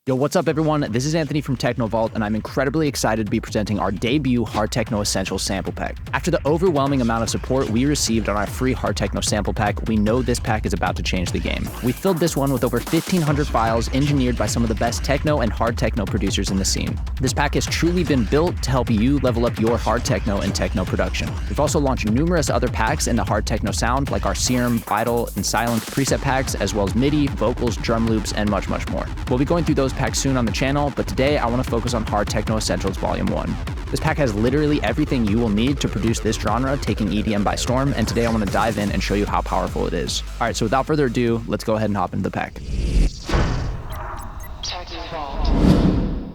Yo, what's up everyone? This is Anthony from TEKNOVAULT, and I'm incredibly excited to be presenting our debut Hard Techno Essentials sample pack. After the overwhelming amount of support we received on our free Hard Techno sample pack, we know this pack is about to change the game. We filled this one with over 1,500 files engineered by some of the best techno and hard techno producers in the scene. This pack has truly been built to help you level up your hard techno and techno production. We've also launched numerous other packs in the hard techno sound, like our Serum, Vital, and Silent preset packs, as well as MIDI, vocals, drum loops, and much, much more. We'll be going through those packs soon on the channel, but today I want to focus on Hard Techno Essentials Volume 1. This pack has literally everything you will need to produce this genre, taking EDM by storm, and today I want to dive in and show you how powerful it is. Alright, so without further ado, let's go ahead and hop into the pack.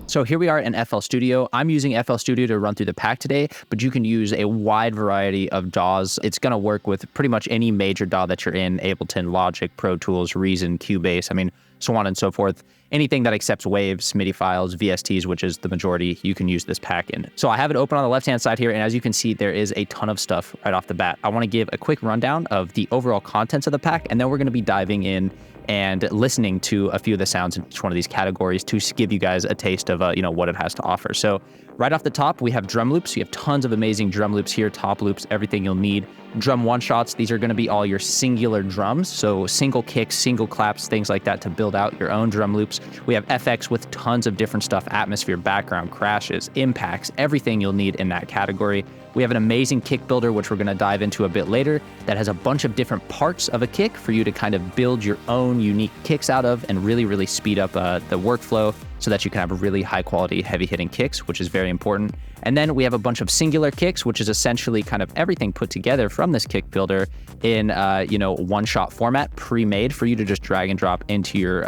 So here we are in FL Studio. I'm using FL Studio to run through the pack today, but you can use a wide variety of DAWs. It's going to work with pretty much any major DAW that you're in: Ableton, Logic, Pro Tools, Reason, Cubase, so on and so forth. Anything that accepts waves, MIDI files, VSTs, which is the majority, you can use this pack in. So I have it open on the left-hand side here, and as you can see, there is a ton of stuff right off the bat. I want to give a quick rundown of the overall contents of the pack, and then we're going to be diving in and listening to a few of the sounds in each one of these categories to give you guys a taste of what it has to offer. So right off the top, we have drum loops. You have tons of amazing drum loops here, top loops, everything you'll need. Drum one-shots, these are going to be all your singular drums, so single kicks, single claps, things like that to build out your own drum loops. We have FX with tons of different stuff: atmosphere, background, crashes, impacts, everything you'll need in that category. We have an amazing kick builder, which we're going to dive into a bit later, that has a bunch of different parts of a kick for you to kind of build your own unique kicks out of and really, really speed up the workflow so that you can have really high quality, heavy hitting kicks, which is very important. And then we have a bunch of singular kicks, which is essentially kind of everything put together from this kick builder in, one-shot format, pre-made for you to just drag and drop into your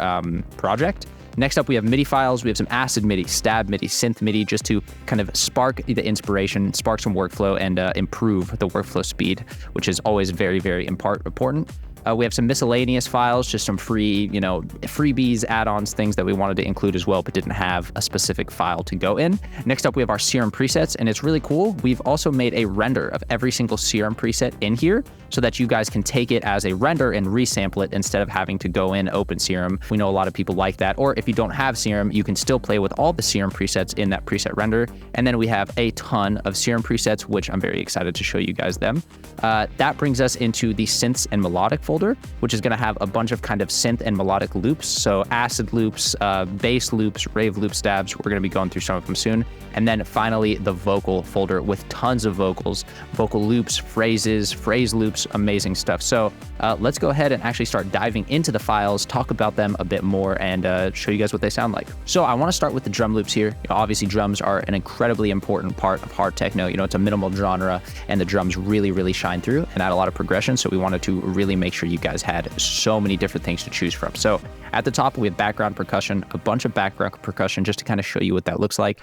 project. Next up, we have MIDI files. We have some acid MIDI, stab MIDI, synth MIDI, just to kind of spark the inspiration, spark some workflow, and improve the workflow speed, which is always very, very important. We have some miscellaneous files, just some free, freebies, add-ons, things that we wanted to include as well, but didn't have a specific file to go in. Next up, we have our Serum presets, and it's really cool. We've also made a render of every single Serum preset in here so that you guys can take it as a render and resample it instead of having to go in, open Serum. We know a lot of people like that. Or if you don't have Serum, you can still play with all the Serum presets in that preset render. And then we have a ton of Serum presets, which I'm very excited to show you guys them. That brings us into the Synths and Melodic folder, which is going to have a bunch of kind of synth and melodic loops. So acid loops, bass loops, rave loop stabs. We're going to be going through some of them soon. And then finally, the vocal folder with tons of vocals, vocal loops, phrases, phrase loops, amazing stuff. So let's go ahead and actually start diving into the files, talk about them a bit more, and show you guys what they sound like. So I want to start with the drum loops here. Obviously, drums are an incredibly important part of hard techno. It's a minimal genre, and the drums really, really shine through and add a lot of progression. So we wanted to really make sure you guys had so many different things to choose from. So at the top, we have background percussion, a bunch of background percussion just to kind of show you what that looks like.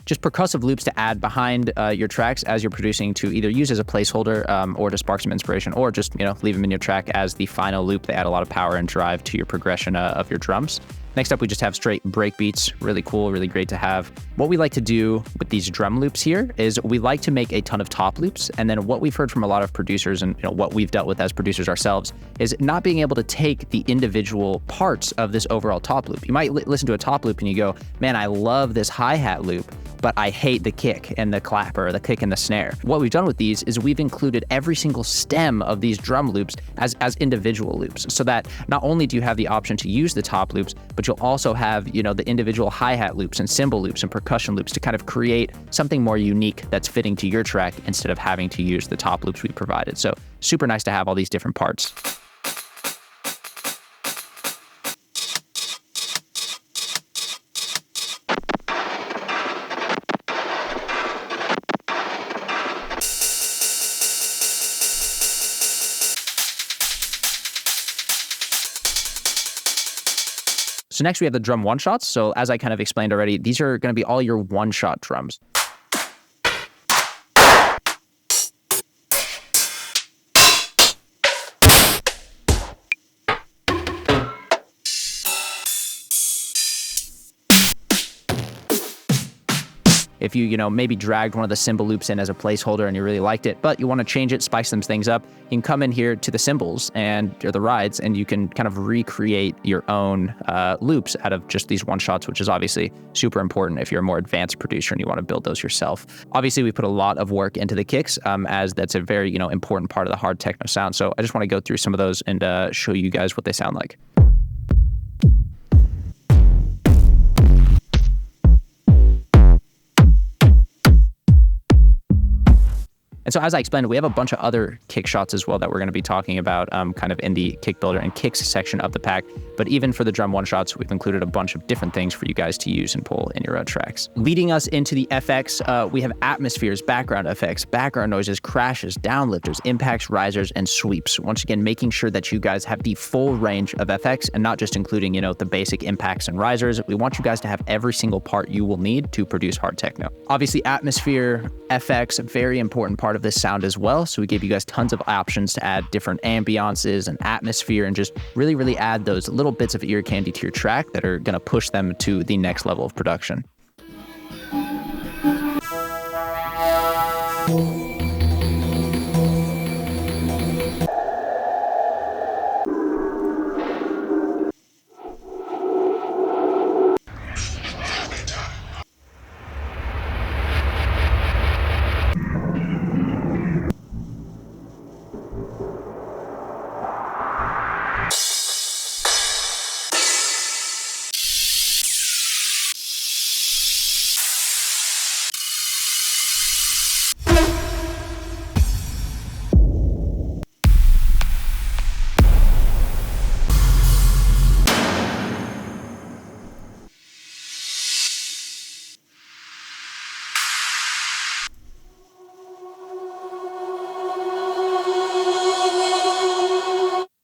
Just percussive loops to add behind your tracks as you're producing, to either use as a placeholder or to spark some inspiration, or just leave them in your track as the final loop. They add a lot of power and drive to your progression of your drums. Next up, we just have straight breakbeats. Really cool, really great to have. What we like to do with these drum loops here is we like to make a ton of top loops. And then what we've heard from a lot of producers, and what we've dealt with as producers ourselves, is not being able to take the individual parts of this overall top loop. You might listen to a top loop and you go, man, I love this hi-hat loop, but I hate the kick and the clap, or the kick and the snare. What we've done with these is we've included every single stem of these drum loops as individual loops, so that not only do you have the option to use the top loops, but you'll also have, the individual hi-hat loops and cymbal loops and percussion loops to kind of create something more unique that's fitting to your track instead of having to use the top loops we provided. So super nice to have all these different parts. So next we have the drum one-shots. So as I kind of explained already, these are going to be all your one-shot drums. if you maybe dragged one of the cymbal loops in as a placeholder and you really liked it, but you want to change it, spice some things up, you can come in here to the cymbals or the rides, and you can kind of recreate your own loops out of just these one-shots, which is obviously super important if you're a more advanced producer and you want to build those yourself. Obviously, we put a lot of work into the kicks, as that's a very important part of the hard techno sound. So I just want to go through some of those and show you guys what they sound like. And so as I explained, we have a bunch of other kick shots as well that we're going to be talking about kind of in the kick builder and kicks section of the pack. But even for the drum one shots, we've included a bunch of different things for you guys to use and pull in your own tracks. Leading us into the FX, we have atmospheres, background effects, background noises, crashes, downlifters, impacts, risers, and sweeps. Once again, making sure that you guys have the full range of FX and not just including, the basic impacts and risers. We want you guys to have every single part you will need to produce hard techno. Obviously, atmosphere, FX, a very important part of this sound as well. So we gave you guys tons of options to add different ambiances and atmosphere and just really add those little bits of ear candy to your track that are going to push them to the next level of production.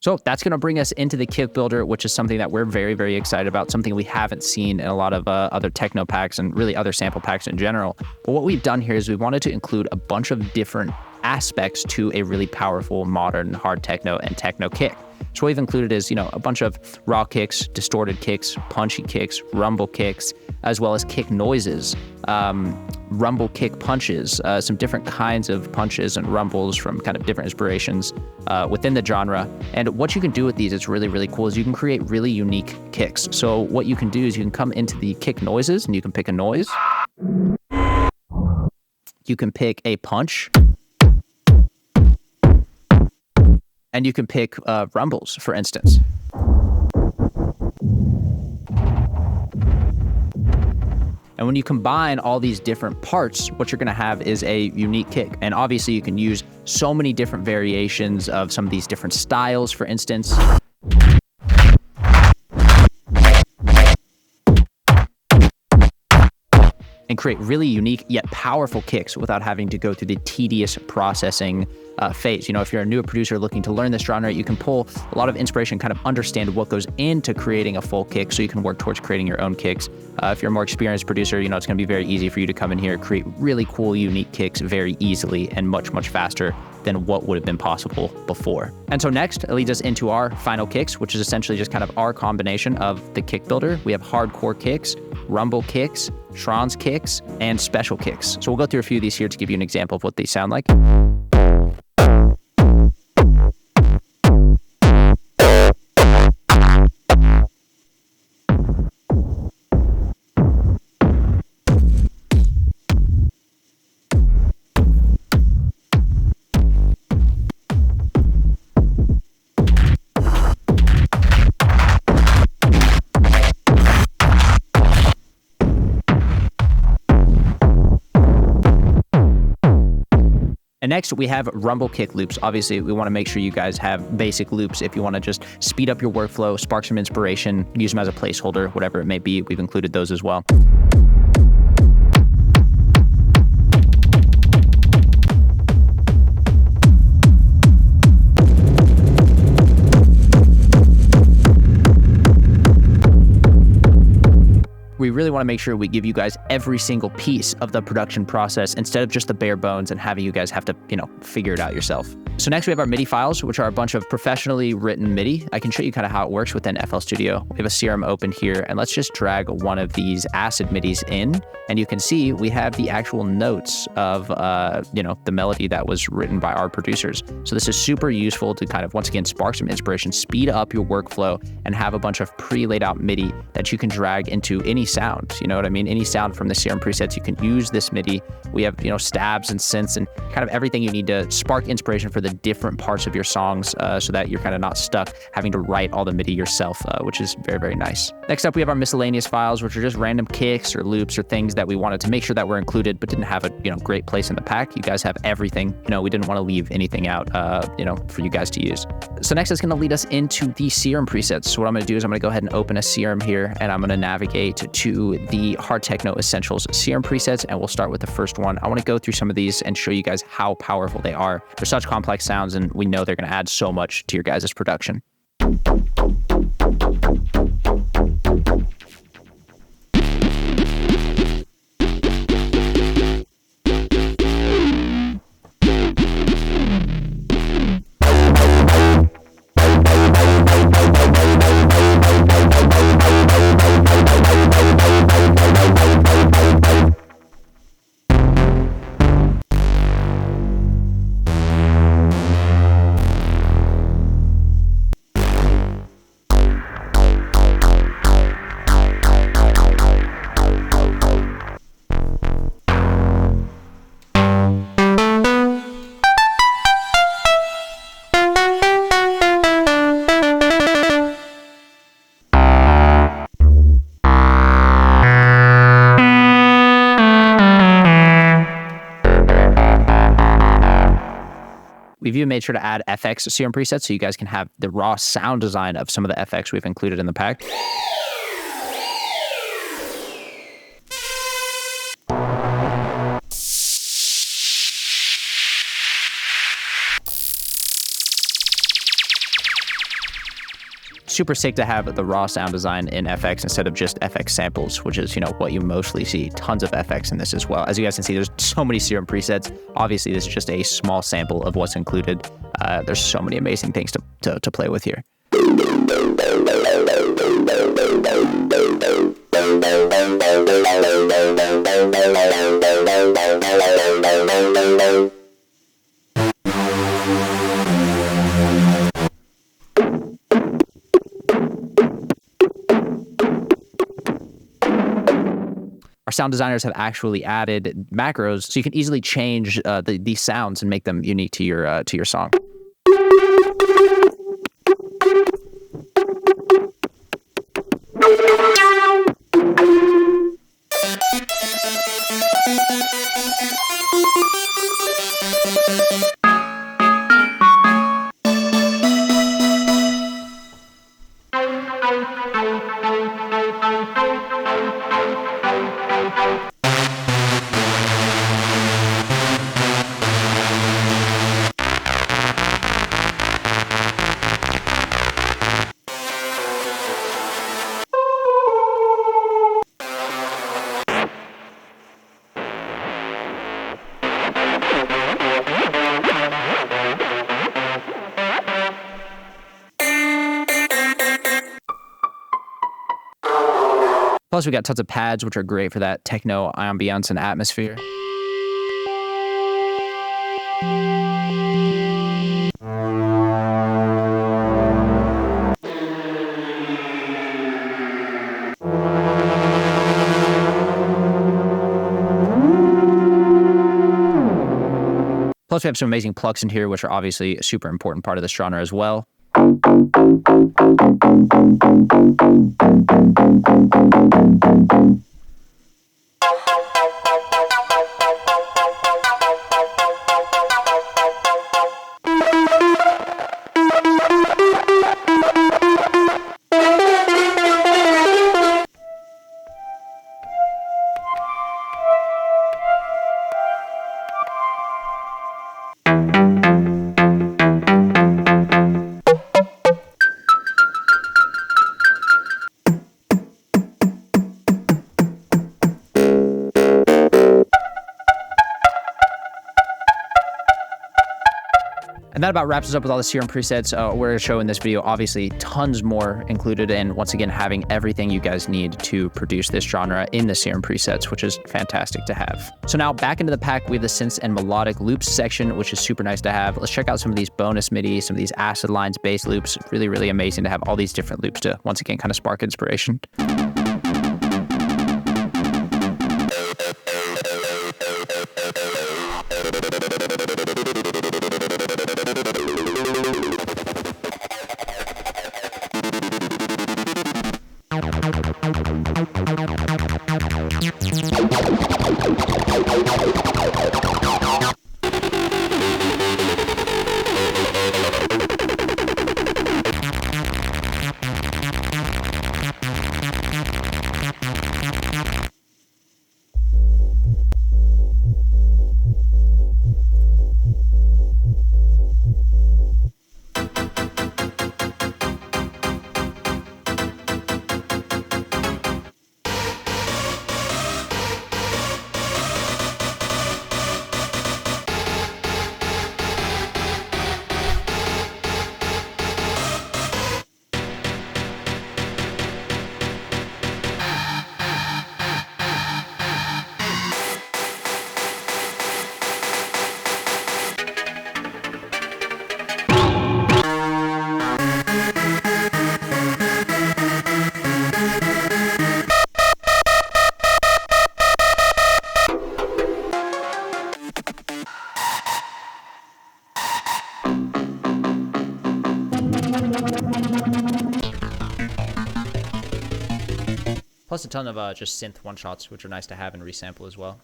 So that's going to bring us into the kick builder, which is something that we're very excited about, something we haven't seen in a lot of other techno packs and really other sample packs in general. But what we've done here is we wanted to include a bunch of different aspects to a really powerful, modern, hard techno and techno kick. So what we've included is, a bunch of raw kicks, distorted kicks, punchy kicks, rumble kicks, as well as kick noises, rumble kick punches, some different kinds of punches and rumbles from kind of different inspirations within the genre. And what you can do with these is really cool is you can create really unique kicks. So what you can do is you can come into the kick noises and you can pick a noise. You can pick a punch. And you can pick rumbles, for instance. And when you combine all these different parts, what you're gonna have is a unique kick. And obviously you can use so many different variations of some of these different styles, for instance. And create really unique yet powerful kicks without having to go through the tedious processing phase. If you're a newer producer looking to learn this genre, you can pull a lot of inspiration, kind of understand what goes into creating a full kick so you can work towards creating your own kicks. If you're a more experienced producer, it's going to be very easy for you to come in here, create really cool, unique kicks very easily and much faster than what would have been possible before. And so next, it leads us into our final kicks, which is essentially just kind of our combination of the kick builder. We have hardcore kicks, rumble kicks, Schranz kicks, and special kicks. So we'll go through a few of these here to give you an example of what they sound like. And next we have rumble kick loops. Obviously, we want to make sure you guys have basic loops if you want to just speed up your workflow, spark some inspiration, use them as a placeholder, whatever it may be. We've included those as well. We we really want to make sure we give you guys every single piece of the production process instead of just the bare bones and having you guys have to, figure it out yourself. So next we have our MIDI files, which are a bunch of professionally written MIDI. I can show you kind of how it works within FL Studio. We have a Serum open here, and let's just drag one of these acid MIDIs in, and you can see we have the actual notes of, the melody that was written by our producers. So this is super useful to kind of, once again, spark some inspiration, speed up your workflow, and have a bunch of pre-laid out MIDI that you can drag into any sound. You know what I mean? Any sound from the Serum presets, you can use this MIDI. We have, stabs and synths and kind of everything you need to spark inspiration for the different parts of your songs so that you're kind of not stuck having to write all the MIDI yourself, which is very, very nice. Next up, we have our miscellaneous files, which are just random kicks or loops or things that we wanted to make sure that were included but didn't have a great place in the pack. You guys have everything. We didn't want to leave anything out, for you guys to use. So next is going to lead us into the Serum presets. So what I'm going to do is I'm going to go ahead and open a Serum here, and I'm going to navigate to the Hard Techno Essentials Serum presets, and we'll start with the first one. I want to go through some of these and show you guys how powerful they are. They're such complex sounds, and we know they're going to add so much to your guys' production. We've even made sure to add FX Serum presets so you guys can have the raw sound design of some of the FX we've included in the pack. Super sick to have the raw sound design in FX instead of just FX samples, which is, what you mostly see. Tons of FX in this as well. As you guys can see, there's so many Serum presets. Obviously, this is just a small sample of what's included. There's so many amazing things to play with here. Our sound designers have actually added macros so you can easily change these sounds and make them unique to your song. Plus, we got tons of pads, which are great for that techno ambiance and atmosphere. Plus, we have some amazing plucks in here, which are obviously a super important part of this genre as well. And that about wraps us up with all the Serum presets we're going to show in this video. Obviously, tons more included, and once again, having everything you guys need to produce this genre in the Serum presets, which is fantastic to have. So now back into the pack, we have the Synths and Melodic Loops section, which is super nice to have. Let's check out some of these bonus MIDI, some of these acid lines, bass loops. Really, really amazing to have all these different loops to, once again, kind of spark inspiration. Plus a ton of just synth one-shots, which are nice to have and resample as well.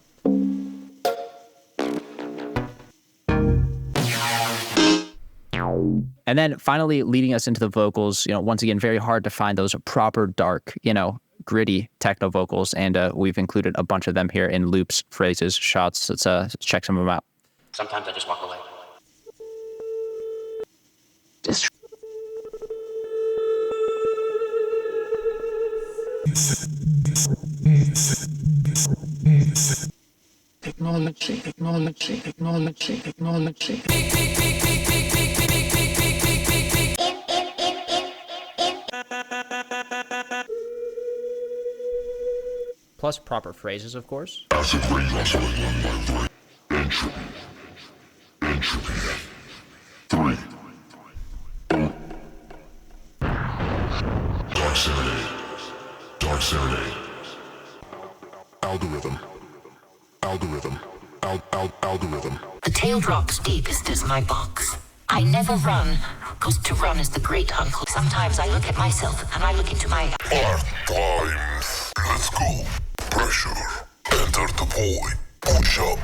And then finally leading us into the vocals, once again, very hard to find those proper dark, gritty techno vocals. And we've included a bunch of them here in loops, phrases, shots. Let's check some of them out. Sometimes I just walk away. Technology. Plus proper phrases, of course. Dark Serenade. Algorithm. The tail drops deepest is my box. I never run, cause to run is the great uncle. Sometimes I look at myself and I look into my... Hard times. Let's go. Pressure. Enter the void. Push up.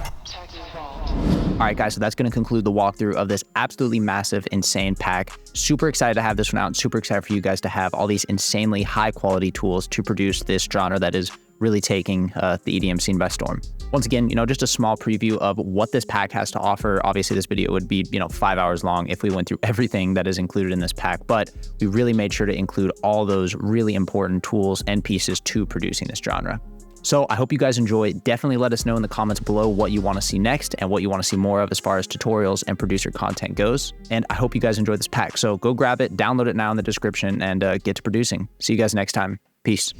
All right, guys, so that's going to conclude the walkthrough of this absolutely massive, insane pack. Super excited to have this one out and super excited for you guys to have all these insanely high quality tools to produce this genre that is really taking the EDM scene by storm. Once again, just a small preview of what this pack has to offer. Obviously, this video would be, 5 hours long if we went through everything that is included in this pack, but we really made sure to include all those really important tools and pieces to producing this genre. So I hope you guys enjoy. Definitely let us know in the comments below what you want to see next and what you want to see more of as far as tutorials and producer content goes. And I hope you guys enjoyed this pack. So go grab it, download it now in the description, and get to producing. See you guys next time. Peace.